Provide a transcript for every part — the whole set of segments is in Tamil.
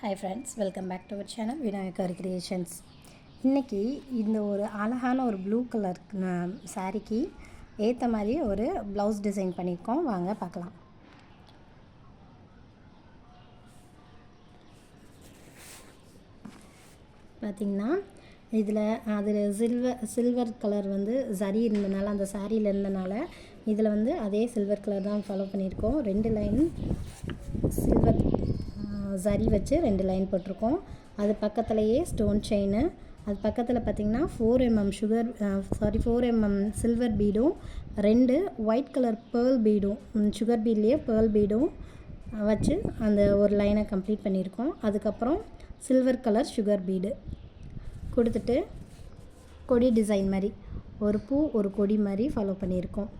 Hi friends, welcome back to our channel Vinayagar creations. இன்றைக்கி இந்த ஒரு அழகான ஒரு ப்ளூ கலர் சாரீக்கு ஏற்ற மாதிரி ஒரு ப்ளவுஸ் டிசைன் பண்ணியிருக்கோம். வாங்க பார்க்கலாம். பார்த்திங்கன்னா இதில் சில்வர் கலர் சரி இருந்தனால, அந்த சாரியில் இருந்தனால இதில் அதே சில்வர் கலர் தான் ஃபாலோ பண்ணியிருக்கோம். 2 லைன் சில்வர் சரி வச்சு 2 லைன் போட்டிருக்கோம். அது பக்கத்துலேயே ஸ்டோன் செயின், அது பக்கத்தில் பார்த்திங்கன்னா 4 mm சில்வர் பீடும் 2 ஒயிட் கலர் பேர்ல் பீடும், சுகர் பீட்லேயே பேர்ல் பீடும் வச்சு அந்த ஒரு லைனை கம்ப்ளீட் பண்ணியிருக்கோம். அதுக்கப்புறம் சில்வர் கலர் சுகர் பீடு கொடுத்துட்டு கொடி டிசைன் மாதிரி ஒரு பூ ஒரு கொடி மாதிரி ஃபாலோ பண்ணியிருக்கோம்.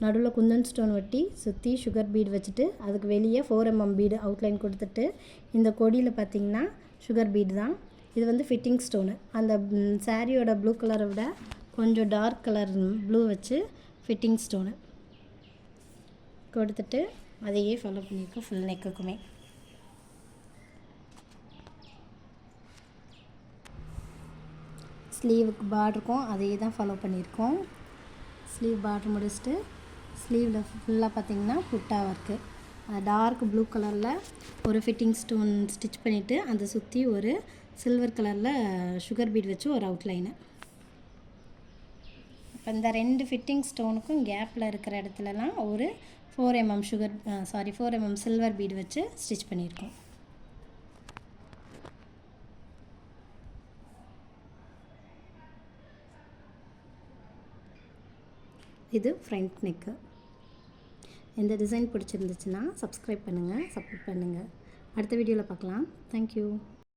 நடுவில் குந்தன் ஸ்டோன் ஒட்டி சுற்றி சுகர் பீடு வச்சுட்டு அதுக்கு வெளியே 4 mm பீடு அவுட்லைன் கொடுத்துட்டு, இந்த கொடியில் பார்த்திங்கன்னா சுகர் பீடு தான். இது ஃபிட்டிங் ஸ்டோனு. அந்த சாரியோட ப்ளூ கலரை விட கொஞ்சம் டார்க் கலர் ப்ளூ வச்சு ஃபிட்டிங் ஸ்டோனு கொடுத்துட்டு அதையே ஃபாலோ பண்ணியிருக்கோம் ஃபுல் நெக்குக்குமே. ஸ்லீவுக்கு பார்டருக்கும் அதையே தான் ஃபாலோ பண்ணியிருக்கோம். ஸ்லீவ் பார்டர் முடிச்சுட்டு ஸ்லீவில் ஃபுல்லாக பார்த்திங்கன்னா புட்டா ஒர்க்கு, டார்க் ப்ளூ கலரில் ஒரு ஃபிட்டிங் ஸ்டோன் ஸ்டிச் பண்ணிவிட்டு அந்த சுற்றி ஒரு சில்வர் கலரில் சுகர் பீட் வச்சு ஒரு அவுட்லைனு. இப்போ இந்த 2 ஃபிட்டிங் ஸ்டோனுக்கும் கேப்பில் இருக்கிற இடத்துலலாம் ஒரு 4 mm சில்வர் பீடு வச்சு ஸ்டிச் பண்ணியிருக்கோம். இது ஃப்ரண்ட் நெக்கு. இந்த டிசைன் பிடிச்சிருந்துச்சுன்னா சப்ஸ்கிரைப் பண்ணுங்கள், சப்போர்ட் பண்ணுங்கள். அடுத்த வீடியோவில் பார்க்கலாம். தேங்க்யூ.